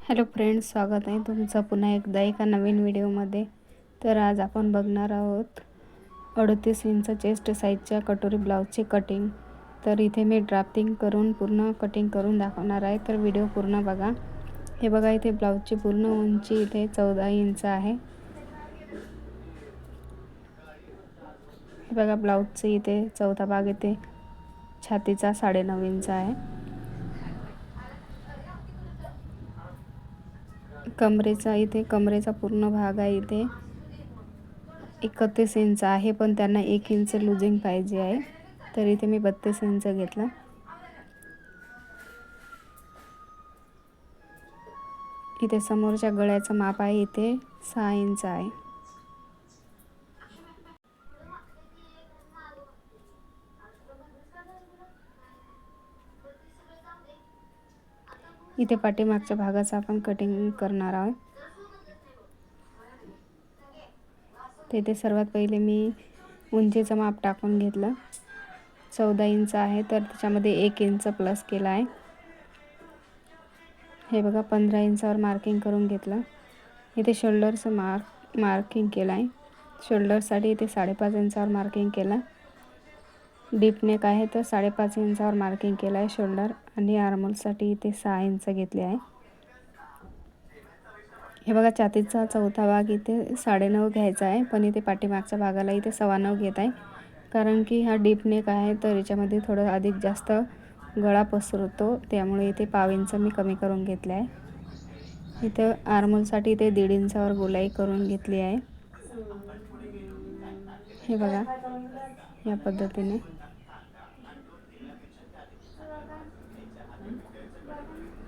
Hello friends, स्वागत आहे तुमचं पुन्हा एकदा एका नवीन व्हिडिओमध्ये. तर आज आपण बघणार आहोत 38 इंच चेस्ट साईजच्या कटोरी ब्लाऊजची कटिंग. तर इथे मी ड्राफ्टिंग करून पूर्ण कटिंग करून दाखवणार आहे, तर व्हिडिओ पूर्ण बघा. हे बघा, इथे ब्लाऊजची पूर्ण उंची इथे 14 इंच आहे. हे बघा, ब्लाऊजचे इथे चौथा भाग इथे छातीचा 9.5 इंच आहे. कमरेचा पूर्ण भाग आहे इथे 31 इंच आहे, पण त्यांना 1 इंच लूजिंग पाहिजे आहे, तर इथे मी 32 इंच घेतला. इथे समोरच्या गळ्याचं माप आहे इथे 6 इंच आहे. इथे पाठीमागच्या भागाचं आपण कटिंग करणार आहोत. तिथे सर्वात पहिले मी उंचीचं माप टाकून घेतलं. 14 इंच आहे, तर त्याच्यामध्ये 1 इंच प्लस केला आहे. हे बघा, 15 इंचावर मार्किंग करून घेतलं. इथे शोल्डरचं मार्किंग केलं आहे. शोल्डरसाठी इथे 5.5 इंचावर मार्किंग केलं. डीप नेक आहे तर 5.5 इंचावर मार्किंग केलं आहे शोल्डर. आणि आर्महोलसाठी इथे 6 इंच घेतले आहे. हे बघा, छातीचा चौथा भाग इथे 9.5 घ्यायचा आहे, पण इथे पाठीमागच्या भागाला इथे 9.25 घेत आहे, कारण की हा डीप नेक आहे, तर याच्यामध्ये थोडं अधिक जास्त गळा पसरतो, त्यामुळे इथे 1/2 इंच मी कमी करून घेतले आहे. इथे आर्महोलसाठी इथे 1.5 इंचावर गोलाई करून घेतली आहे. हे बघा, या पद्धतीने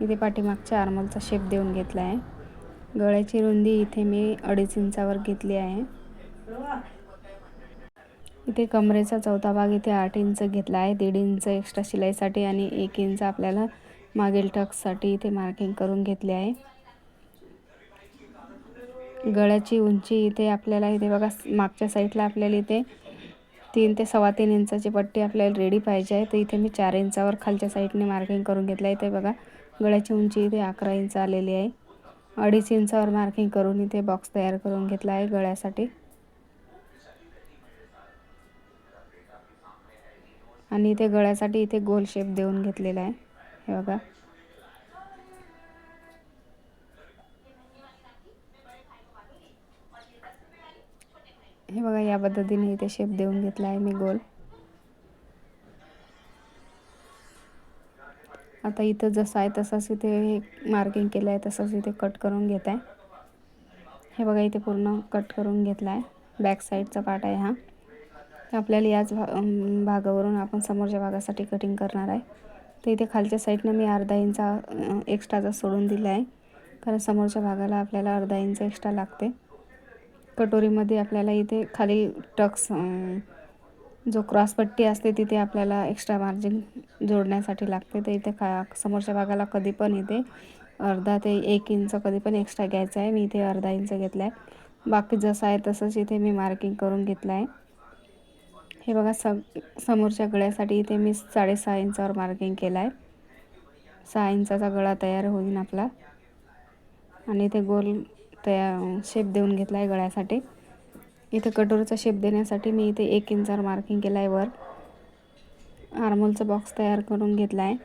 इथे पाठीमागच्या आर्महोलचा शेप देऊन घेतला आहे. गळ्याची रुंदी इथे मी 2.5 इंचावर घेतली आहे. इथे कमरेचा चौथा भाग इथे 8 इंच घेतला आहे. 1.5 इंच एक्स्ट्रा शिलाईसाठी आणि 1 इंच आपल्याला मागील टक्ससाठी इथे मार्किंग करून घेतले आहे. गळ्याची उंची इथे आपल्याला इथे बघा, मागच्या साईडला आपल्याला इथे 3 ते 3.25 इंचाची पट्टी आपल्याला रेडी पाहिजे आहे, तर इथे मी 4 इंचावर खालच्या साईडने मार्किंग करून घेतलं आहे. इथे बघा, गळ्याची उंची इथे 11 इंच आलेली आहे. 2.5 इंचावर मार्किंग करून इथे बॉक्स तयार करून घेतला आहे गळ्यासाठी. आणि इथे गळ्यासाठी इथे गोल शेप देऊन घेतलेला आहे. हे बघा, या पद्धतीने इथे शेप देऊन घेतला आहे मी गोल. आता इथं जसं आहे तसंच इथे मार्किंग केलं आहे, तसंच इथे कट करून घेत आहे. हे बघा, इथे पूर्ण कट करून घेतला आहे. बॅक साईडचा पार्ट आहे हा. आपल्याला याच भागावरून आपण समोरच्या भागासाठी कटिंग करणार आहे. तर इथे खालच्या साईडनं मी 1/2 इंच एक्स्ट्राचा सोडून दिला आहे, कारण समोरच्या भागाला आपल्याला 1/2 इंच एक्स्ट्रा लागते. कटोरीमध्ये आपल्याला इथे खाली टक्स जो क्रॉसपट्टी असते तिथे आपल्याला एक्स्ट्रा मार्जिन जोडण्यासाठी लागते, तर इथे समोरच्या भागाला कधी पण इथे 1/2 ते 1 इंच कधी पण एक्स्ट्रा घ्यायचा आहे. मी इथे 1/2 इंच घेतला आहे. बाकी जसं आहे तसंच इथे मी मार्किंग करून घेतलं आहे. हे बघा, समोरच्या गळ्यासाठी इथे मी 6.5 इंचावर मार्किंग केलं आहे. 6 इंचाचा गळा तयार होईल आपला. आणि इथे गोल शेप देऊन घेतला आहे गळ्यासाठी. इथे कटोरीचा शेप देण्यासाठी मी इथे 1 इंचावर मार्किंग केलं आहे वर. आर्महोलचा बॉक्स तयार करून घेतला आहे.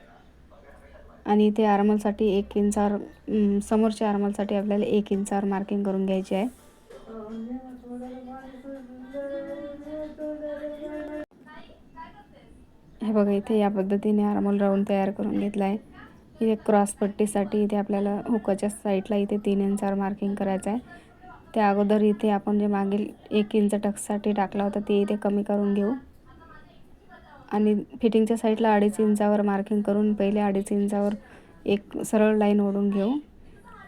आणि इथे आर्महोलसाठी 1 इंचावर समोरच्या आर्महोलसाठी आपल्याला 1 इंचावर मार्किंग करून घ्यायची आहे. हे बघा, इथे या पद्धतीने आर्महोल राऊंड तयार करून घेतला आहे. इथे क्रॉसपट्टीसाठी इथे आपल्याला हुकाच्या साईडला इथे 3 इंचावर मार्किंग करायचं आहे. त्या अगोदर इथे आपण जे मागील 1 इंच टक्ससाठी टाकला होता ते इथे कमी करून घेऊ. आणि फिटिंगच्या साईडला 2.5 इंचावर मार्किंग करून पहिले 2.5 इंचावर एक सरळ लाईन ओढून घेऊ.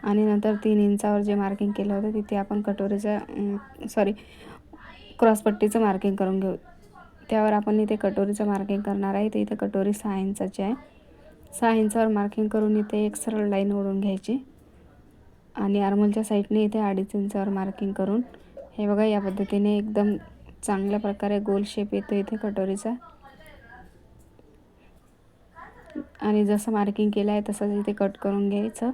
आणि नंतर 3 इंचावर जे मार्किंग केलं होतं तिथे आपण क्रॉसपट्टीचं मार्किंग करून घेऊ. त्यावर आपण इथे कटोरीचं मार्किंग करणार आहे. तर इथे कटोरी 6 इंचाची आहे. 6 इंचावर मार्किंग करून इथे एक सरळ लाईन ओढून घ्यायची. आणि आर्महोलच्या साईडने इथे 2.5 इंचावर मार्किंग करून हे बघा, या पद्धतीने एकदम चांगल्या प्रकारे गोल शेप येतो इथे कटोरीचा. आणि जसं मार्किंग केलं आहे तसंच इथे कट करून घ्यायचं.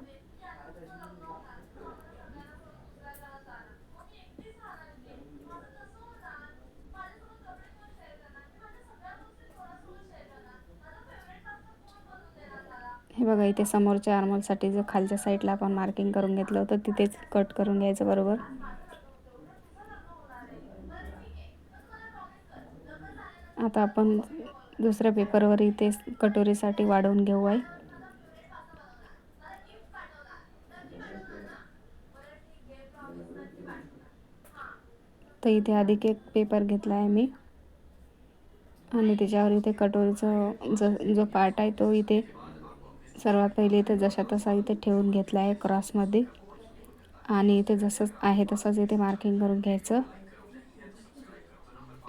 हे बघा इथे समोरच्या आर्मोलसाठी जो खालच्या साईडला आपण मार्किंग करून घेतलं होतं तिथेच कट करून घ्यायचं बरोबर. आता आपण दुसऱ्या पेपरवर इथे कटोरीसाठी वाढवून घेऊ आहे. तर इथे अधिक एक पेपर घेतला आहे मी आणि त्याच्यावर इथे कटोरीचा जो पार्ट आहे तो इथे सर्वात पहिले इथे जसा तसा इथे ठेवून घेतला आहे क्रॉसमध्ये आणि इथे जसं आहे तसंच इथे मार्किंग करून घ्यायचं.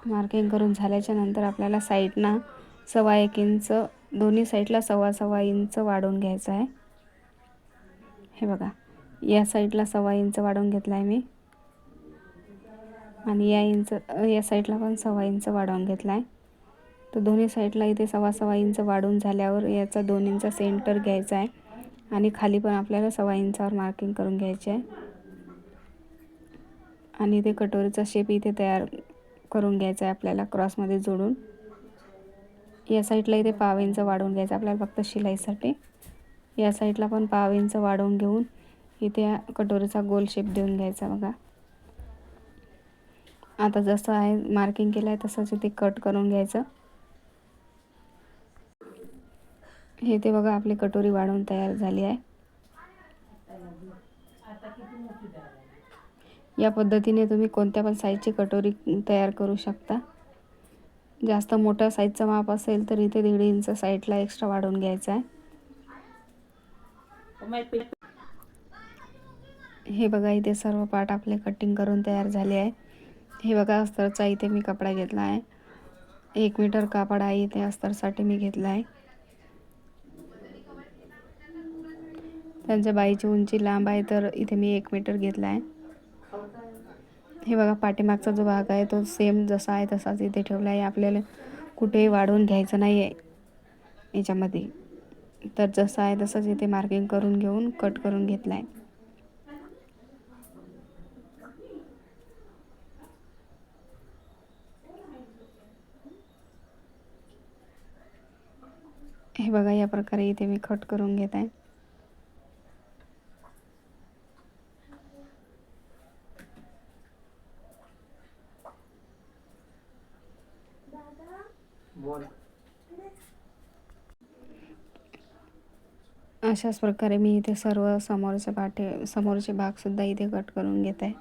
मार्किंग करून झाल्याच्या नंतर आपल्याला साईडना 1.25 इंच दोन्ही साईडला 1.25 इंच वाढवून घ्यायचं आहे. हे बघा या साईडला 1.25 इंच वाढवून घेतला आहे मी आणि या साईडला पण 1.25 इंच वाढवून घेतला आहे. तर दोन्ही साईडला इथे 1.25 इंच वाढून झाल्यावर याचा 2 इंच सेंटर घ्यायचा आहे आणि खाली पण आपल्याला 1.25 इंचावर मार्किंग करून घ्यायचे आहे आणि इथे कटोरीचा शेप इथे तयार करून घ्यायचा आहे आपल्याला क्रॉसमध्ये जोडून. या साईडला इथे 1.5 इंच वाढवून घ्यायचं आपल्याला फक्त शिलाईसाठी. या साईडला पण 1.5 इंच वाढवून घेऊन इथे कटोरीचा गोल शेप देऊन घ्यायचा. बघा आता जसं आहे मार्किंग केलं आहे तसंच इथे कट करून घ्यायचं. हे ते बघा आपली कटोरी वाढवून तयार झाली आहे. या पद्धतीने तुम्ही कोणत्या पण साईजची कटोरी तयार करू शकता. जास्त मोठ्या साईजचा माप असेल तर इथे 1.5 इंच साईडला एक्स्ट्रा वाढवून घ्यायचा आहे. हे बघा इथे सर्व पार्ट आपले कटिंग करून तयार झाले आहे. हे बघा अस्तरचा इथे मी कपडा घेतला आहे. 1 मीटर कापड आहे इथे अस्तरसाठी मी घेतला आहे. त्यांच्या बाईची उंची लांब आहे तर इथे मी 1 मीटर घेतला आहे. हे बघा पाठीमागचा जो भाग आहे तो सेम जसा आहे तसाच इथे ठेवला आहे. आपल्याला कुठेही वाढवून घ्यायचं नाही आहे याच्यामध्ये. तर जसं आहे तसंच इथे मार्किंग करून घेऊन कट करून घेतला आहे. हे बघा या प्रकारे इथे मी कट करून घेत आहे. अशाच प्रकारे मी इथे सर्व समोरचे भाग सुद्धा इथे कट करून घेत आहे.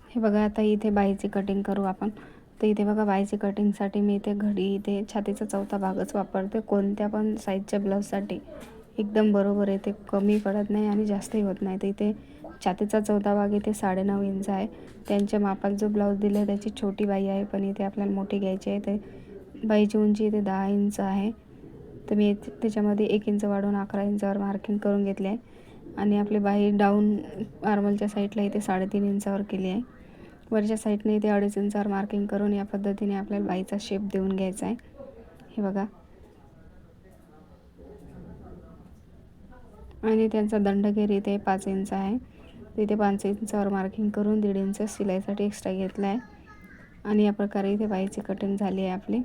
हे बघा आता इथे बाहीची कटिंग करू आपण. तर इथे बघा बाहीची कटिंगसाठी मी इथे घडी इथे छातीचा 4था भागच वापरते. कोणत्या पण साईजच्या ब्लाऊजसाठी एकदम बरोबर आहे, ते कमी पडत नाही आणि जास्तही होत नाही. तर इथे छातीचा 4था भाग इथे 9.5 इंच आहे. त्यांच्या मापात जो ब्लाऊज दिला आहे त्याची छोटी बाही आहे, पण इथे आपल्याला मोठी घ्यायची आहे. तर बाहीची उंची इथे 10 इंच आहे. तर मी त्याच्यामध्ये 1 इंच वाढवून 11 इंचावर मार्किंग करून घेतले आहे आणि आपली बाही डाऊन आर्मलच्या साईडला इथे 3.5 इंचावर केली आहे. वरच्या साईडने इथे 2.5 इंचावर मार्किंग करून या पद्धतीने आपल्याला बाहीचा शेप देऊन घ्यायचा आहे. हे बघा आणि त्यांचा दंडगेर इथे 5 इंच आहे. तिथे 5 इंचावर मार्किंग करून 1.5 इंच शिलाईसाठी एक्स्ट्रा घेतला आहे. आणि या प्रकारे इथे बाहीची कटिंग झाली आहे आपली.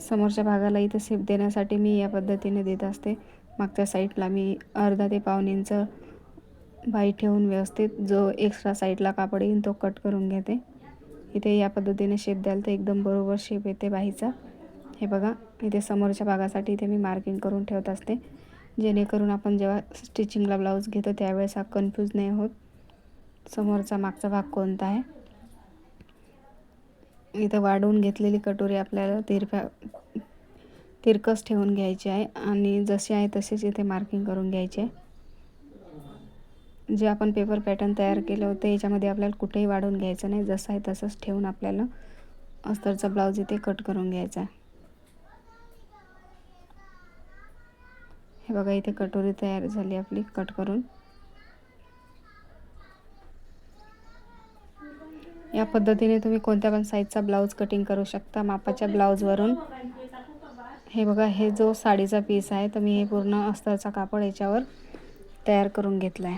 समोरच्या भागाला इथे शेप देण्यासाठी मी या पद्धतीने देत असते. मागच्या साईडला मी अर्धा ते पाऊण इंच बाही ठेवून व्यवस्थित जो एक्स्ट्रा साईडला कापड येईल तो कट करून घेते. इथे या पद्धतीने शेप द्याल तर एकदम बरोबर शेप येते बाहीचा. हे बघा, इथे समोरच्या भागासाठी इथे मी मार्किंग करून ठेवत असते, जेणेकरून आपण जेव्हा स्टिचिंगला ब्लाऊज घेतो त्यावेळेस हा कन्फ्यूज नाही होत समोरचा मागचा भाग कोणता आहे. इथं वाढवून घेतलेली कटोरी आपल्याला तिरकस ठेवून घ्यायची आहे आणि जशी आहे तशीच इथे मार्किंग करून घ्यायची आहे. जे आपण पेपर पॅटर्न तयार केलं होतं याच्यामध्ये आपल्याला कुठेही वाढवून घ्यायचं नाही, जसं आहे तसंच ठेवून आपल्याला अस्तरचा ब्लाऊज इथे कट करून घ्यायचा आहे. हे बघा, इथे कटोरी तयार झाली आपली कट करून. या पद्धतीने तुम्ही कोणत्या पण साईजचा ब्लाऊज कटिंग करू शकता मापाच्या ब्लाऊजवरून. हे बघा, हे जो साडीचा पीस आहे तर मी हे पूर्ण अस्तरचा कापड याच्यावर तयार करून घेतला आहे.